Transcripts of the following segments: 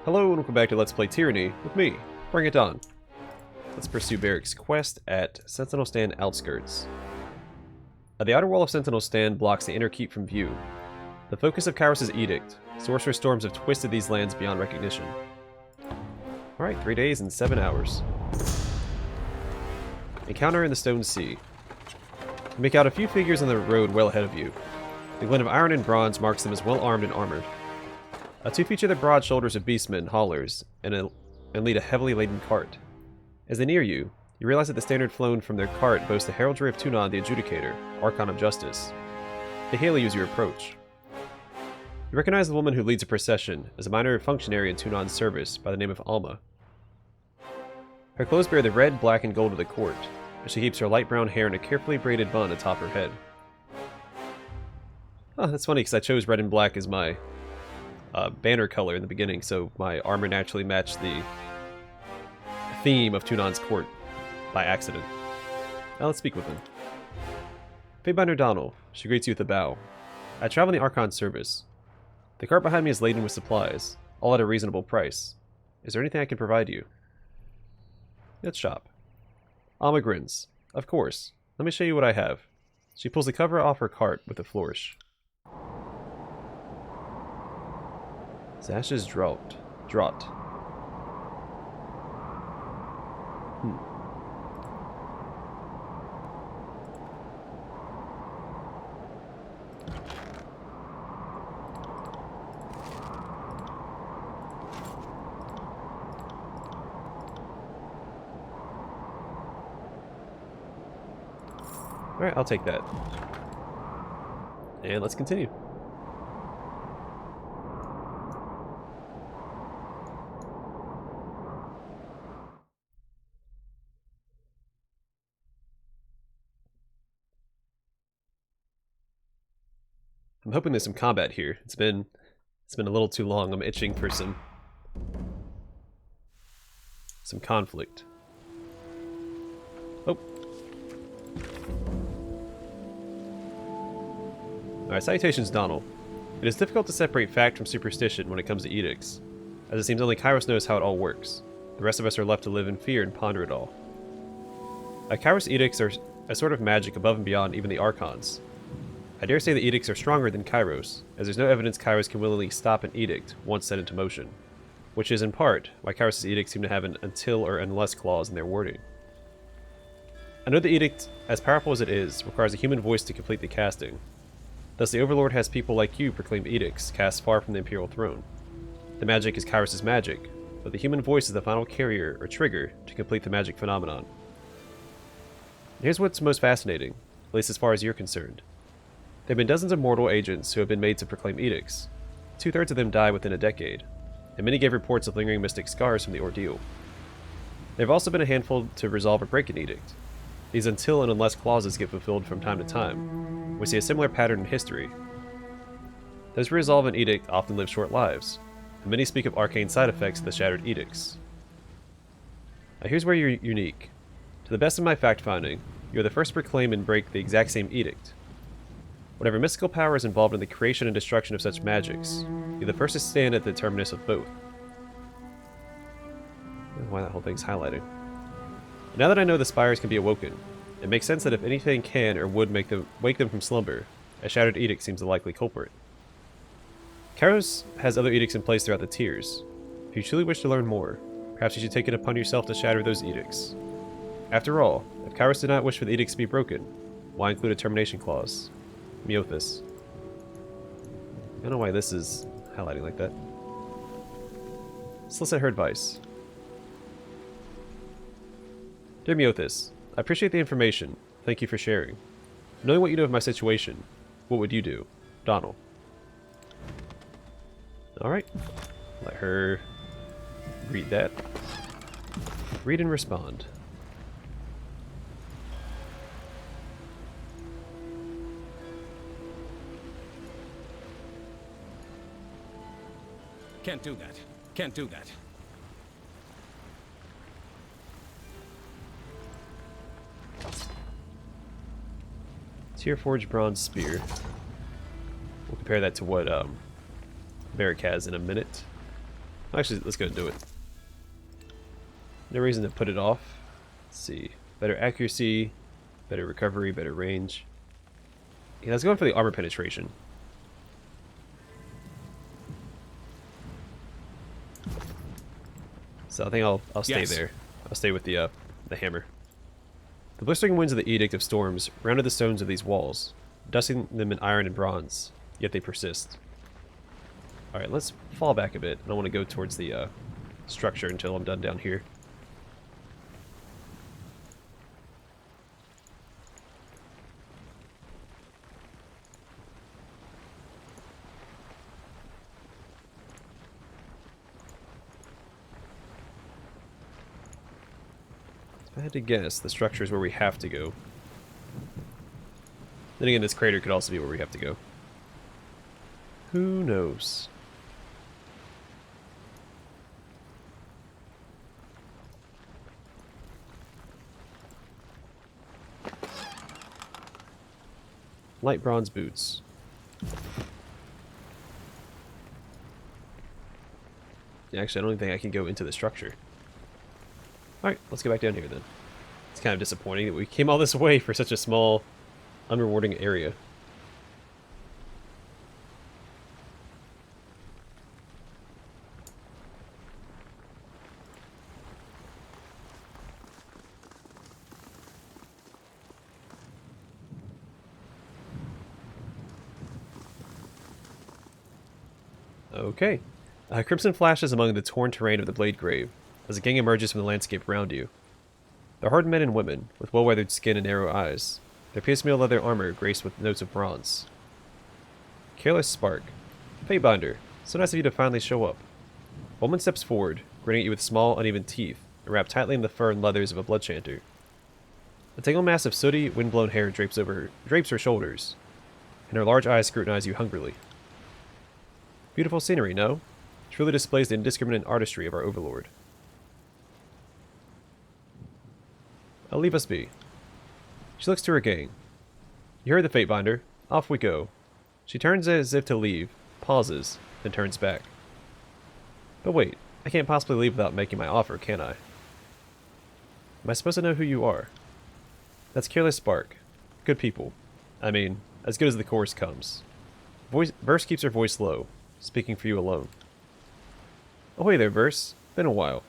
Hello and welcome back to Let's Play Tyranny with me, Bring It On. Let's pursue Barrick's quest at Sentinel Stand Outskirts. The outer wall of Sentinel Stand blocks the inner keep from view. The focus of Kyros' edict, sorcerer storms have twisted these lands beyond recognition. Alright, 3 days and 7 hours. Encounter in the Stone Sea. You make out a few figures on the road well ahead of you. The glint of iron and bronze marks them as well armed and armored. Two feature the broad shoulders of beastmen, haulers, and lead a heavily laden cart. As they near you, you realize that the standard flown from their cart boasts the heraldry of Tunon the Adjudicator, Archon of Justice. They hail you as you approach. You recognize the woman who leads a procession as a minor functionary in Tunon's service by the name of Alma. Her clothes bear the red, black, and gold of the court, and she keeps her light brown hair in a carefully braided bun atop her head. Oh, that's funny because I chose red and black as my banner color in the beginning, so my armor naturally matched the theme of Tunon's court by accident. Now let's speak with him. Faebinder Donald. She greets you with a bow. I travel in the Archon's service. The cart behind me is laden with supplies, all at a reasonable price. Is there anything I can provide you? Let's shop. Alma grins. Of course. Let me show you what I have. She pulls the cover off her cart with a flourish. Zash's Draught. Alright, I'll take that. And let's continue. I'm hoping there's some combat here. It's been a little too long. I'm itching for some conflict. Oh. Alright, salutations, Donald. It is difficult to separate fact from superstition when it comes to edicts, as it seems only Kyros knows how it all works. The rest of us are left to live in fear and ponder it all. Kyros edicts are a sort of magic above and beyond even the Archons. I dare say the edicts are stronger than Kyros, as there's no evidence Kyros can willingly stop an edict once set into motion, which is in part why Kyros' edicts seem to have an until or unless clause in their wording. I know the edict, as powerful as it is, requires a human voice to complete the casting. Thus the Overlord has people like you proclaim edicts cast far from the Imperial throne. The magic is Kyros' magic, but the human voice is the final carrier or trigger to complete the magic phenomenon. Here's what's most fascinating, at least as far as you're concerned. There have been dozens of mortal agents who have been made to proclaim edicts. 2/3 of them die within a decade, and many gave reports of lingering mystic scars from the ordeal. There have also been a handful to resolve or break an edict. These until and unless clauses get fulfilled from time to time. We see a similar pattern in history. Those who resolve an edict often live short lives, and many speak of arcane side effects of the shattered edicts. Now here's where you're unique. To the best of my fact-finding, you're the first to proclaim and break the exact same edict. Whatever mystical power is involved in the creation and destruction of such magics, you're the first to stand at the terminus of both. I don't know why that whole thing's highlighting. But now that I know the spires can be awoken, it makes sense that if anything can or would wake them from slumber, a shattered edict seems the likely culprit. Kyros has other edicts in place throughout the tiers. If you truly wish to learn more, perhaps you should take it upon yourself to shatter those edicts. After all, if Kyros did not wish for the edicts to be broken, why include a termination clause? Meothis. I don't know why this is highlighting like that. Solicit her advice. Dear Meothis, I appreciate the information. Thank you for sharing. Knowing what you know of my situation, what would you do? Donald. Alright. Let her read that. Read and respond. Can't do that. Can't do that. Tier Forged Bronze Spear. We'll compare that to what Varric has in a minute. Actually, let's go and do it. No reason to put it off. Let's see. Better accuracy, better recovery, better range. Yeah, let's go for the armor penetration. So I think I'll stay there. I'll stay with the hammer. The blistering winds of the Edict of Storms rounded the stones of these walls, dusting them in iron and bronze, yet they persist. Alright, let's fall back a bit. I don't want to go towards the structure until I'm done down here. If I had to guess, the structure is where we have to go. Then again, this crater could also be where we have to go. Who knows? Light bronze boots. Actually, I don't even think I can go into the structure. Alright, let's get back down here then. It's kind of disappointing that we came all this way for such a small, unrewarding area. Okay. Crimson flashes among the torn terrain of the Blade Grave as a gang emerges from the landscape around you. They're hardened men and women, with well-weathered skin and narrow eyes, their piecemeal leather armor graced with notes of bronze. Careless Spark. Fatebinder, so nice of you to finally show up. A woman steps forward, grinning at you with small, uneven teeth, and wrapped tightly in the fur and leathers of a bloodchanter. A tangled mass of sooty, wind-blown hair drapes her shoulders, and her large eyes scrutinize you hungrily. Beautiful scenery, no? Truly displays the indiscriminate artistry of our overlord. I'll leave us be. She looks to her gang. You heard the Fatebinder. Off we go. She turns as if to leave, pauses, then turns back. But wait, I can't possibly leave without making my offer, can I? Am I supposed to know who you are? That's Careless Spark. Good people. I mean, as good as the chorus comes. Verse keeps her voice low, speaking for you alone. Oh hey there, Verse. Been a while.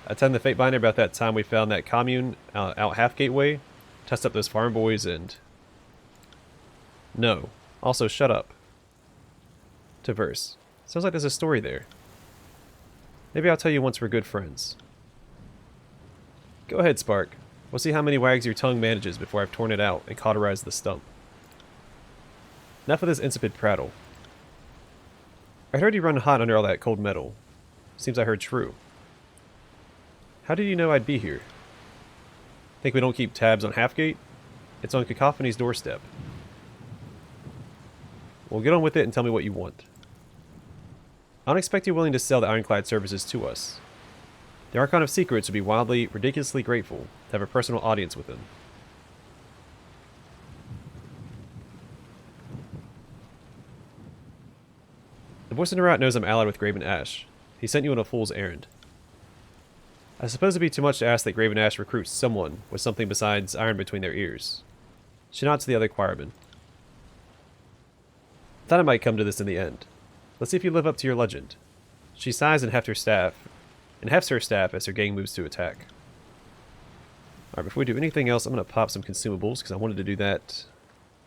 I tell the Fatebinder about that time we found that commune out half gateway, test up those farm boys and... No. Also, shut up. To Verse. Sounds like there's a story there. Maybe I'll tell you once we're good friends. Go ahead, Spark. We'll see how many wags your tongue manages before I've torn it out and cauterized the stump. Enough of this insipid prattle. I heard you run hot under all that cold metal. Seems I heard true. How did you know I'd be here? Think we don't keep tabs on Halfgate? It's on Cacophony's doorstep. Well, get on with it and tell me what you want. I don't expect you willing to sell the Ironclad services to us. The Archon of Secrets would be wildly, ridiculously grateful to have a personal audience with him. The voice in the rat knows I'm allied with Graven Ash. He sent you on a fool's errand. I suppose it'd be too much to ask that Graven Ash recruits someone with something besides iron between their ears. She nods to the other choirmen. Thought I might come to this in the end. Let's see if you live up to your legend. She sighs and hefts her staff as her gang moves to attack. Alright, before we do anything else, I'm going to pop some consumables because I wanted to do that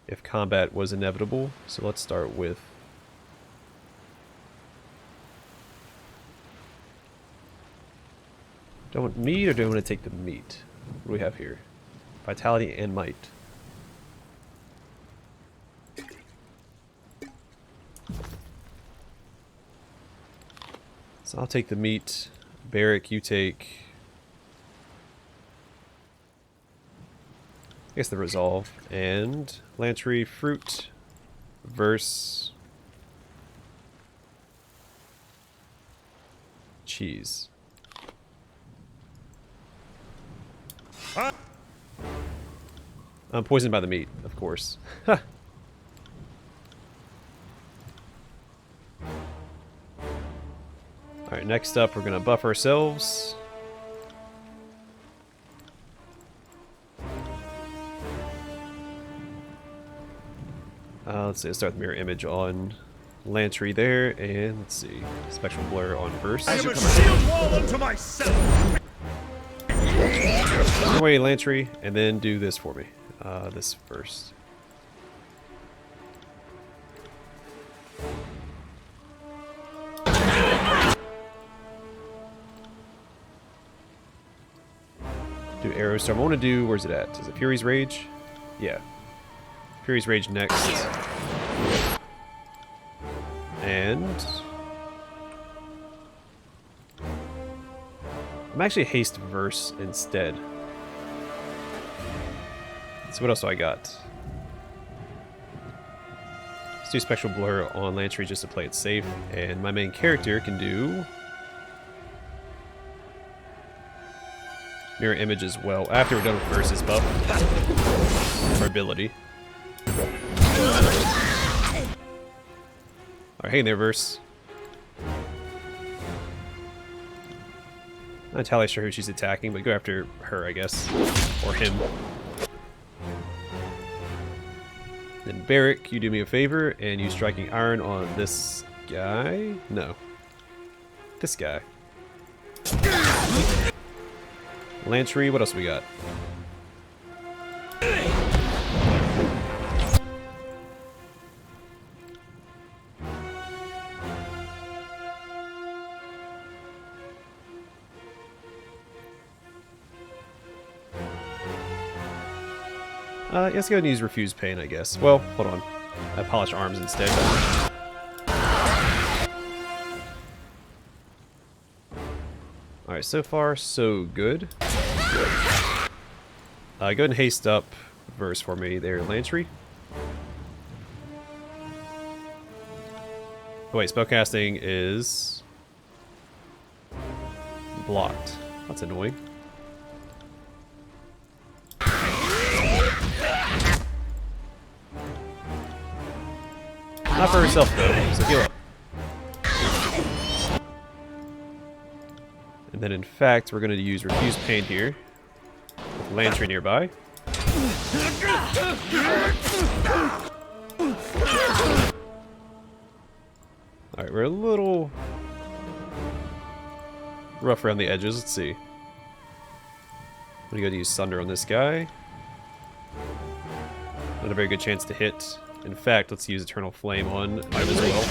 if combat was inevitable. So let's start with... Do I want meat or do I want to take the meat? What do we have here? Vitality and might. So I'll take the meat. Barrick, you take... I guess the resolve. And Lantry, fruit, verse, cheese. I'm poisoned by the meat, of course. Alright, Alright, next up we're going to buff ourselves. Let's see, let's start the mirror image on Lantry there, and let's see, spectral blur on Verse. I am a shield wall unto myself! Get away, Lantry, and then do this for me. This first. Do arrow storm. I want to do, where's it at? Is it Fury's Rage? Yeah. Fury's Rage next. And I'm actually haste Verse instead. So what else do I got? Let's do Spectral Blur on Lantry just to play it safe. And my main character can do Mirror Image as well after we're done with Verse's buff. Or ability. Alright, hang there, Verse. Not entirely sure who she's attacking, but go after her, I guess. Or him. Then Barrick, you do me a favor and use Striking Iron on this guy? No. This guy. Lantry, what else we got? Let's go ahead and use Refuse Pain, I guess. Well, hold on. I polish arms instead. Alright, so far, so good. Go ahead and haste up Verse for me there, Lantry. Oh wait, spellcasting is blocked. That's annoying. Not for herself though, so heal up. And then in fact, we're going to use Refuse Pain here, with Lantry nearby. Alright, we're a little rough around the edges, let's see. I'm going to go use Sunder on this guy. Not a very good chance to hit. In fact, let's use Eternal Flame on him as well.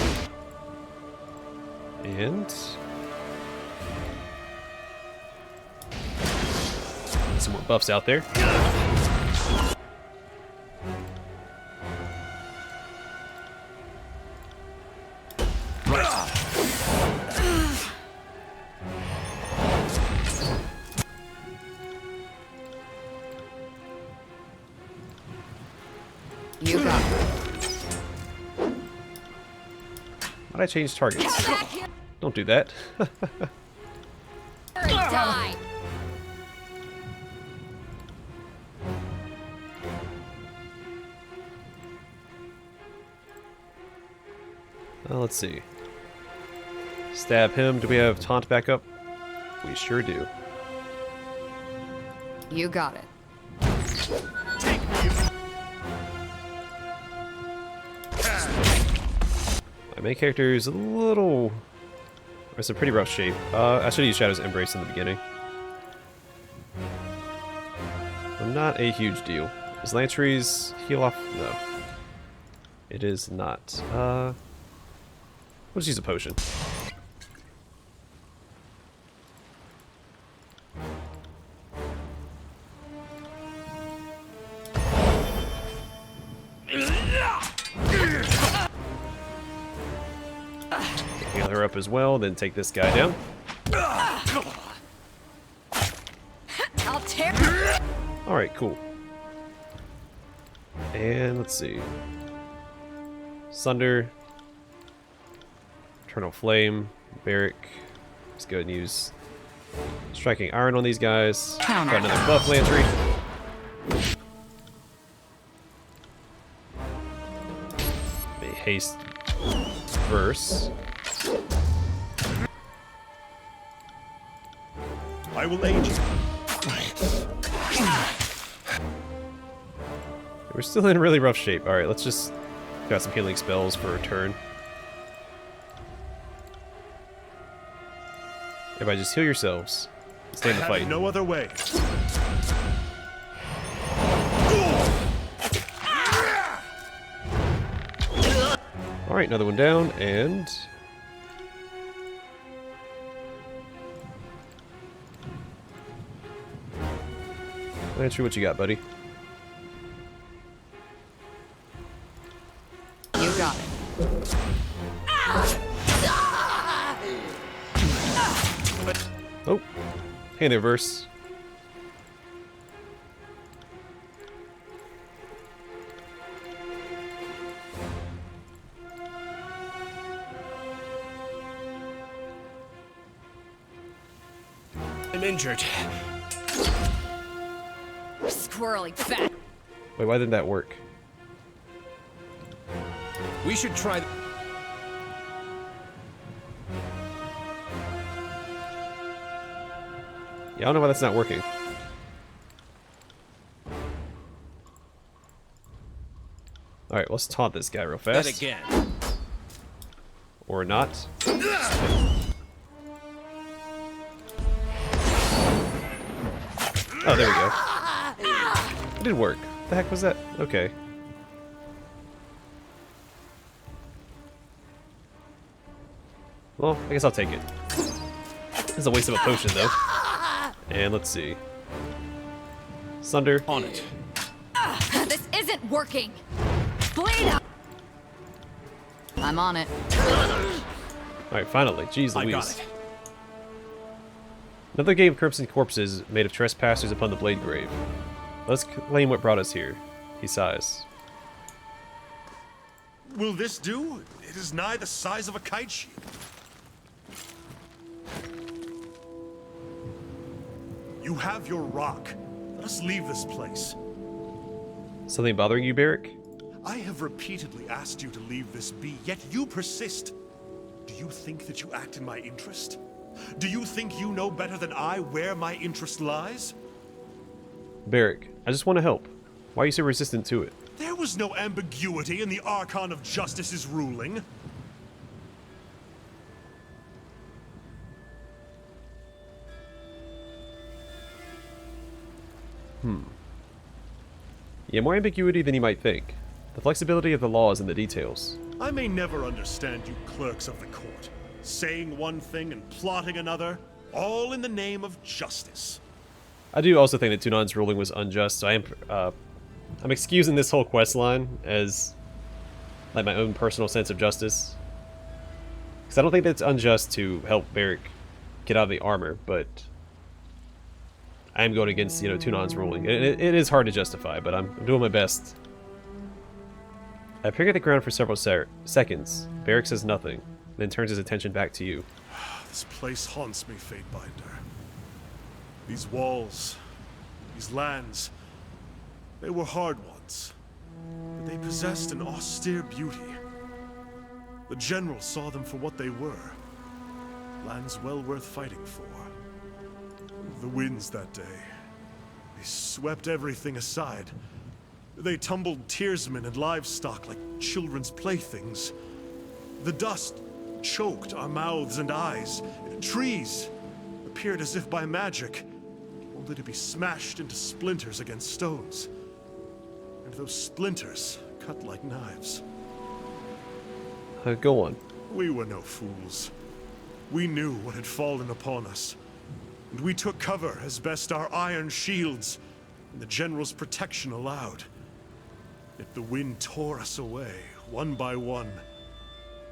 And some more buffs out there. You got it. Why'd I change targets? Don't do that. Die. Let's see. Stab him. Do we have taunt back up? We sure do. You got it. My main character is a little... It's a pretty rough shape. I should use Shadow's Embrace in the beginning. Not a huge deal. Is Lantry's heal off? No. It is not. Let's use a potion. Heal her up as well, then take this guy down. I'll tear. Alright, cool. And let's see. Sunder. Eternal Flame. Barrick. Let's go ahead and use Striking Iron on these guys. Got another buff, Lantry. A haste Verse. I will aid you. We're still in really rough shape. Alright, let's just got some healing spells for a turn. Everybody just heal yourselves. Stand the I fight. have no other way. Alright, another one down, and... Answer what you got, buddy. You got it. Oh, hand reverse. I'm injured. Squirrely fat. Wait, why didn't that work? We should try. Yeah, I don't know why that's not working. Alright, let's taunt this guy real That fast. again. Or not. Oh, there we go. It did work. What the heck was that? Okay. Well, I guess I'll take it. It's a waste of a potion, though. And let's see. Sunder. On it. This isn't working. Bleed out. I'm on it. Alright, finally. Jeez I Louise. got it. Another game of Crimson Corpses made of trespassers upon the Blade Grave. Let's claim what brought us here. He sighs. Will this do? It is nigh the size of a kite sheet. You have your rock. Let us leave this place. Something bothering you, Barrick? I have repeatedly asked you to leave this be, yet you persist. Do you think that you act in my interest? Do you think you know better than I where my interest lies? Barrick, I just want to help. Why are you so resistant to it? There was no ambiguity in the Archon of Justice's ruling. Yeah, more ambiguity than you might think. The flexibility of the law is in the details. I may never understand you clerks of the court. Saying one thing and plotting another, all in the name of justice. I do also think that Tunan's ruling was unjust, so I'm excusing this whole quest line as like my own personal sense of justice. Because I don't think that it's unjust to help Barrick get out of the armor, but I am going against, Tunan's ruling. It is hard to justify, but I'm doing my best. I peer at the ground for several seconds. Barrick says nothing, then turns his attention back to you. This place haunts me, Fatebinder. These walls, these lands, they were hard ones, but they possessed an austere beauty. The general saw them for what they were. Lands well worth fighting for. The winds that day, they swept everything aside. They tumbled tearsmen and livestock like children's playthings. The dust choked our mouths and eyes. Trees appeared as if by magic, only to be smashed into splinters against stones. And those splinters cut like knives. Go on. We were no fools. We knew what had fallen upon us. And we took cover as best our iron shields and the general's protection allowed. Yet the wind tore us away, one by one.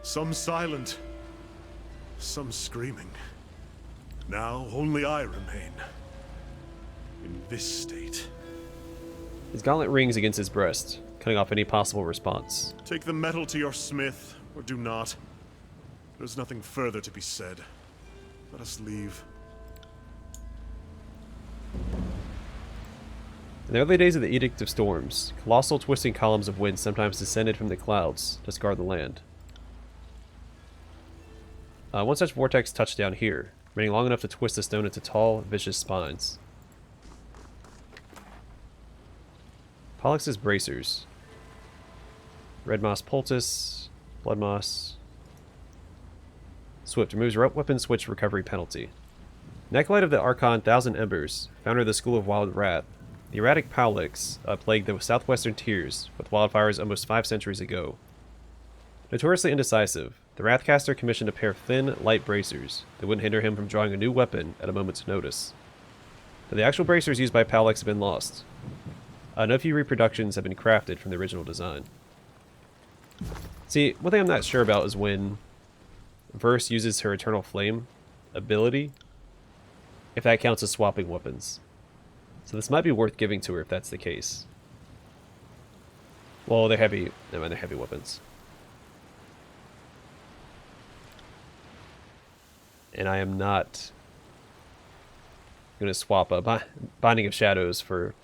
Some silent, some screaming. Now only I remain. In this state. His gauntlet rings against his breast, cutting off any possible response. Take the metal to your smith, or do not. There's nothing further to be said. Let us leave. In the early days of the Edict of Storms, colossal twisting columns of wind sometimes descended from the clouds to scar the land. One such vortex touched down here. remaining long enough to twist the stone into tall, vicious spines. Pollux' bracers. Red moss poultice, blood moss. Swift removes weapon switch recovery penalty. Acolyte of the Archon Thousand Embers, founder of the School of Wild Wrath, the erratic Pollux plagued the southwestern tiers with wildfires almost 5 centuries ago. Notoriously indecisive, the Wrathcaster commissioned a pair of thin, light bracers that wouldn't hinder him from drawing a new weapon at a moment's notice. But the actual bracers used by Pollux have been lost. No few reproductions have been crafted from the original design. See, one thing I'm not sure about is when Verse uses her Eternal Flame ability, if that counts as swapping weapons. So this might be worth giving to her if that's the case. Well, they're heavy. Never mind, they're heavy weapons. And I am not going to swap a Binding of Shadows for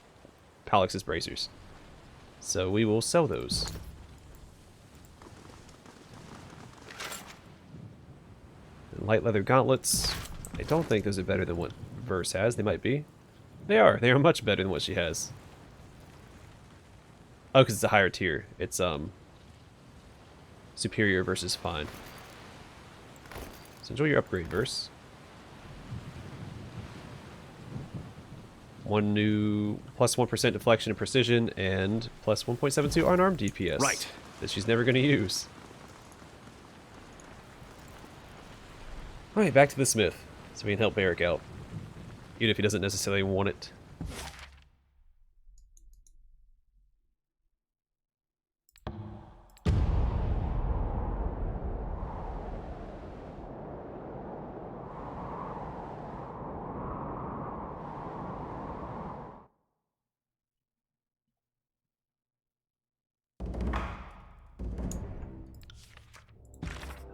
Pollux's bracers. So we will sell those. And light leather gauntlets. I don't think those are better than what Verse has. They might be. They are. They are much better than what she has. Oh, because it's a higher tier. It's superior versus fine. So enjoy your upgrade, Verse. One new plus 1% deflection and precision and plus 1.72 unarmed DPS. Right. That she's never going to use. Alright, back to the smith. So we can help Eric out. Even if he doesn't necessarily want it.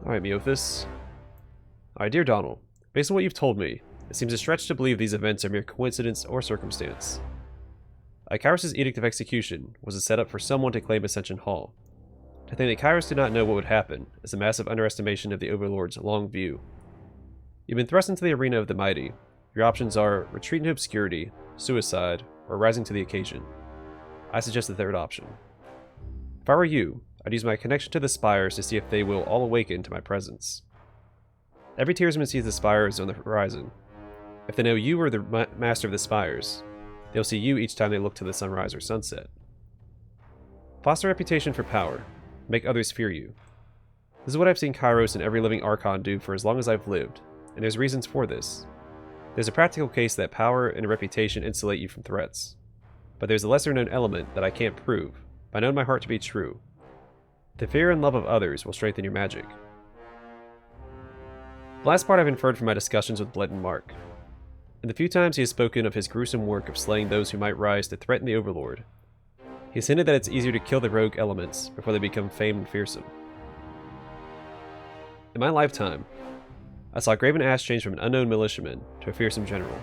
Alright, Meothis. Alright, dear Donald, based on what you've told me, it seems a stretch to believe these events are mere coincidence or circumstance. Kyros' Edict of Execution was a setup for someone to claim Ascension Hall. To think that Kyros did not know what would happen is a massive underestimation of the Overlord's long view. You've been thrust into the arena of the mighty. Your options are retreat into obscurity, suicide, or rising to the occasion. I suggest the third option. If I were you, I'd use my connection to the spires to see if they will all awaken to my presence. Every tiersman sees the spires on the horizon. If they know you are the master of the spires, they'll see you each time they look to the sunrise or sunset. Foster a reputation for power. Make others fear you. This is what I've seen Kyros and every living Archon do for as long as I've lived, and there's reasons for this. There's a practical case that power and reputation insulate you from threats. But there's a lesser known element that I can't prove, but I know in my heart to be true. The fear and love of others will strengthen your magic. The last part I've inferred from my discussions with Bled and Mark. In the few times he has spoken of his gruesome work of slaying those who might rise to threaten the Overlord, he has hinted that it's easier to kill the rogue elements before they become famed and fearsome. In my lifetime, I saw Graven Ash change from an unknown militiaman to a fearsome general,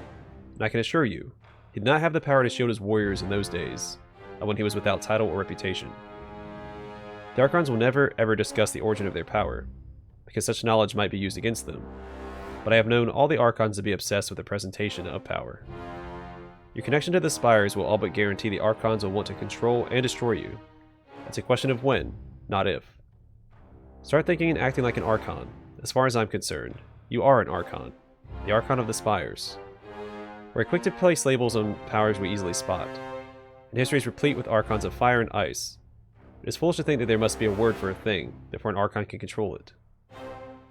and I can assure you, he did not have the power to shield his warriors in those days, when he was without title or reputation. The Archons will never ever discuss the origin of their power, because such knowledge might be used against them, but I have known all the Archons to be obsessed with the presentation of power. Your connection to the spires will all but guarantee the Archons will want to control and destroy you. It's a question of when, not if. Start thinking and acting like an Archon. As far as I'm concerned, you are an Archon, the Archon of the Spires. We're quick to place labels on powers we easily spot, and history is replete with Archons of fire and ice. It is foolish to think that there must be a word for a thing before an Archon can control it.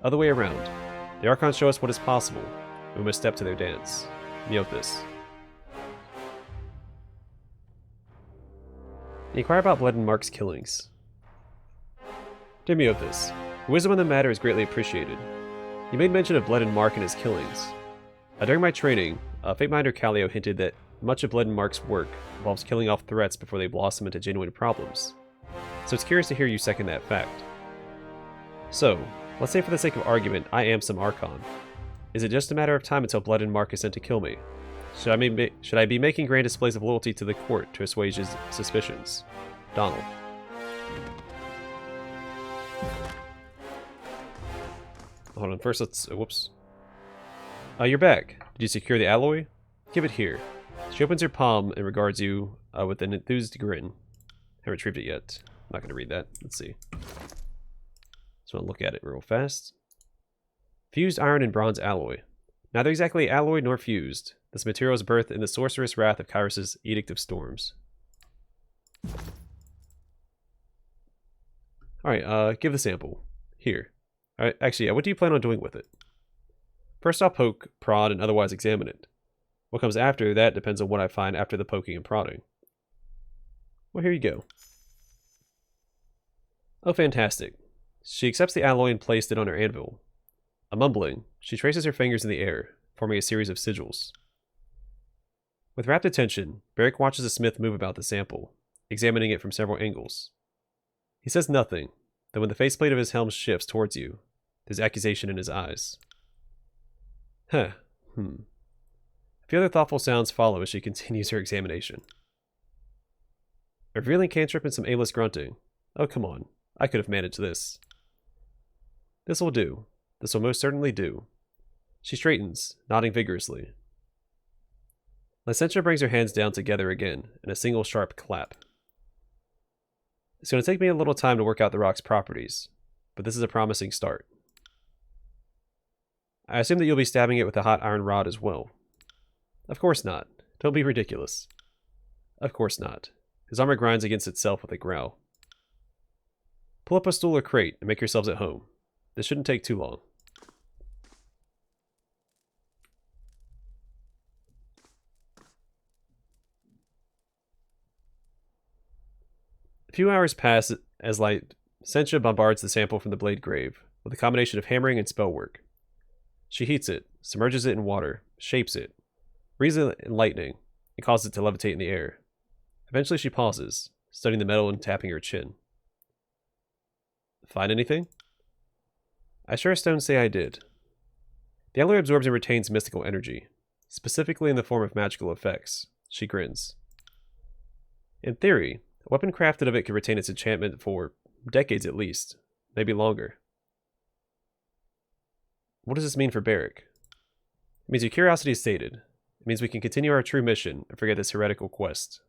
Other way around, the Archons show us what is possible, and we must step to their dance. Meothis. Inquire about Bled and Mark's killings. Dear Meothis, your wisdom on the matter is greatly appreciated. You made mention of Bled and Mark and his killings. During my training, Fateminder Callio hinted that much of Bled and Mark's work involves killing off threats before they blossom into genuine problems. So it's curious to hear you second that fact. So, let's say for the sake of argument, I am some Archon. Is it just a matter of time until Bled and Mark is sent to kill me? Should I be making grand displays of loyalty to the court to assuage his suspicions? Donald. Hold on, first let's... whoops. You're back. Did you secure the alloy? Give it here. She opens her palm and regards you with an enthused grin. Haven't retrieved it yet. I'm not going to read that. Let's see. Just want to look at it real fast. Fused iron and bronze alloy. Neither exactly alloyed nor fused. This material is birthed in the sorcerous wrath of Kyros' Edict of Storms. Alright, give the sample. Here. Alright, actually, what do you plan on doing with it? First I'll poke, prod, and otherwise examine it. What comes after that depends on what I find after the poking and prodding. Well, here you go. Oh, fantastic. She accepts the alloy and placed it on her anvil. A mumbling, she traces her fingers in the air, forming a series of sigils. With rapt attention, Barrick watches the smith move about the sample, examining it from several angles. He says nothing, though when the faceplate of his helm shifts towards you, there's accusation in his eyes. A few other thoughtful sounds follow as she continues her examination. A revealing cantrip and some aimless grunting. Oh, come on. I could have managed this. This will do. This will most certainly do. She straightens, nodding vigorously. Lysentia brings her hands down together again, in a single sharp clap. It's going to take me a little time to work out the rock's properties, but this is a promising start. I assume that you'll be stabbing it with a hot iron rod as well. Of course not. Don't be ridiculous. Of course not. His armor grinds against itself with a growl. Pull up a stool or crate and make yourselves at home. This shouldn't take too long. A few hours pass as Lysentia bombards the sample from the blade grave with a combination of hammering and spell work. She heats it, submerges it in water, shapes it, breathes it in lightning, and causes it to levitate in the air. Eventually she pauses, studying the metal and tapping her chin. Find anything? I sure as stones say I did. The alloy absorbs and retains mystical energy, specifically in the form of magical effects. She grins. In theory, a weapon crafted of it could retain its enchantment for decades at least, maybe longer. What does this mean for Barrick? It means your curiosity is sated. It means we can continue our true mission and forget this heretical quest.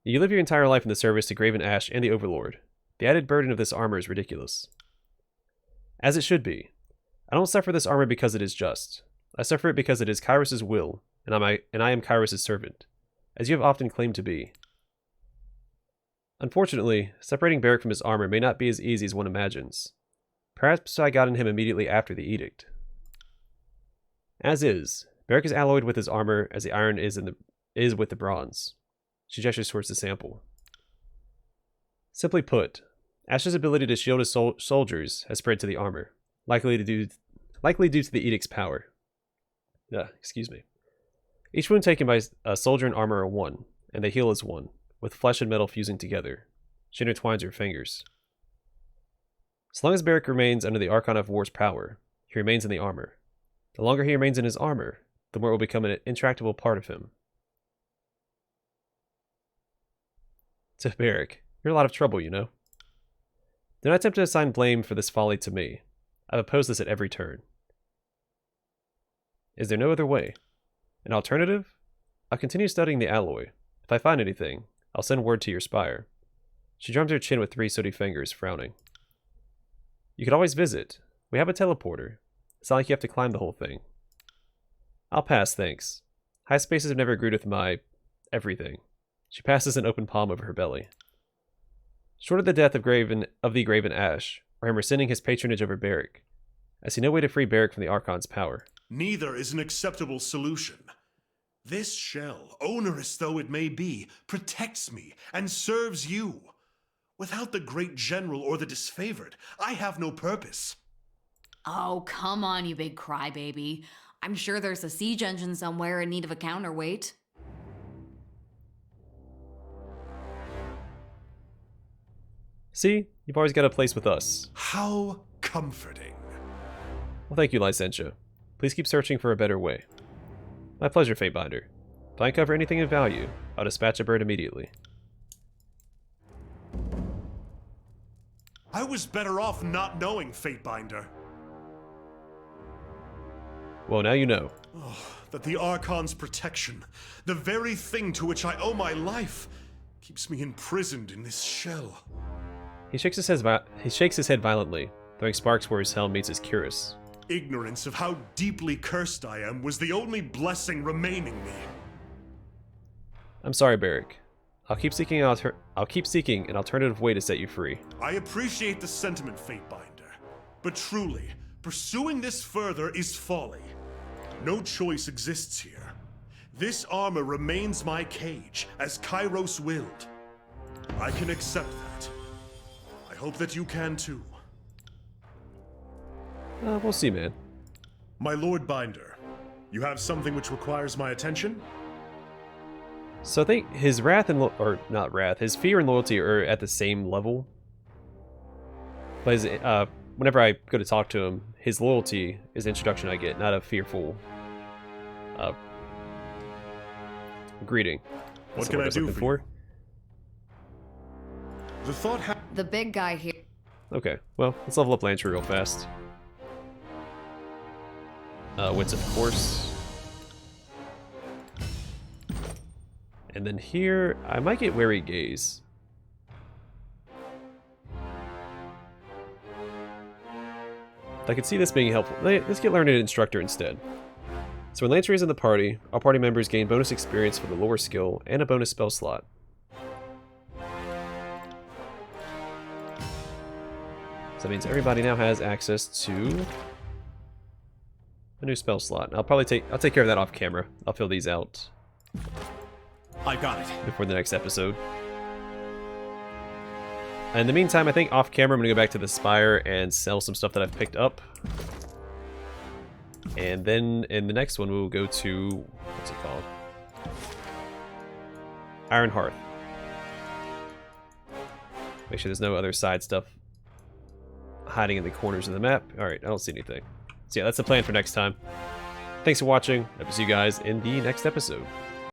You live your entire life in the service to Graven Ash and the Overlord. The added burden of this armor is ridiculous. As it should be. I don't suffer this armor because it is just. I suffer it because it is Kyros' will, and I am Kyros' servant, as you have often claimed to be. Unfortunately, separating Barrick from his armor may not be as easy as one imagines. Perhaps I got in him immediately after the edict. As is, Barrick is alloyed with his armor as the iron is with the bronze. She gestures towards the sample. Simply put, Ash's ability to shield his soldiers has spread to the armor, likely due to the edict's power. Excuse me. Each wound taken by a soldier in armor are one, and they heal as one, with flesh and metal fusing together. She intertwines her fingers. So long as Barrick remains under the Archon of War's power, he remains in the armor. The longer he remains in his armor, the more it will become an intractable part of him. To Barrick, you're a lot of trouble, you know. Do not attempt to assign blame for this folly to me. I've opposed this at every turn. Is there no other way? An alternative? I'll continue studying the alloy. If I find anything, I'll send word to your spire. She drums her chin with 3 sooty fingers, frowning. You could always visit. We have a teleporter. It's not like you have to climb the whole thing. I'll pass, thanks. High spaces have never agreed with my everything. She passes an open palm over her belly. Short of the death of the Graven Ash, or him rescinding his patronage over Barrick, I see no way to free Barrick from the Archon's power. Neither is an acceptable solution. This shell, onerous though it may be, protects me and serves you. Without the great general or the disfavored, I have no purpose. Oh, come on, you big crybaby. I'm sure there's a siege engine somewhere in need of a counterweight. See? You've always got a place with us. How comforting. Well, thank you, Lysentia. Please keep searching for a better way. My pleasure, Fatebinder. If I uncover anything of value, I'll dispatch a bird immediately. I was better off not knowing, Fatebinder. Well, now you know. That the Archon's protection, the very thing to which I owe my life, keeps me imprisoned in this shell. He shakes his head violently, throwing sparks where his helm meets his cuirass. Ignorance of how deeply cursed I am was the only blessing remaining me. I'm sorry, Barrick. I'll keep seeking an alternative way to set you free. I appreciate the sentiment, Fatebinder, but truly, pursuing this further is folly. No choice exists here. This armor remains my cage, as Kyros willed. I can accept that. I hope that you can too. We'll see, man. My Lord Binder, you have something which requires my attention? So I think his wrath and his fear and loyalty are at the same level. But his, whenever I go to talk to him, his loyalty is the introduction I get, not a fearful greeting. That's What can I do for you? The thought The big guy here. Okay, well, let's level up Lantry real fast. Wits, of course. And then here, I might get Wary Gaze. I could see this being helpful. Let's get Learned Instructor instead. So when Lantry is in the party, all party members gain bonus experience for the lore skill and a bonus spell slot. So that means everybody now has access to a new spell slot. I'll take care of that off camera. I'll fill these out I got it. before the next episode. In the meantime, I think off camera I'm gonna go back to the Spire and sell some stuff that I've picked up. And then in the next one we'll go to, what's it called? Iron Hearth. Make sure there's no other side stuff hiding in the corners of the map. Alright, I don't see anything. So yeah, that's the plan for next time. Thanks for watching. Hope to see you guys in the next episode.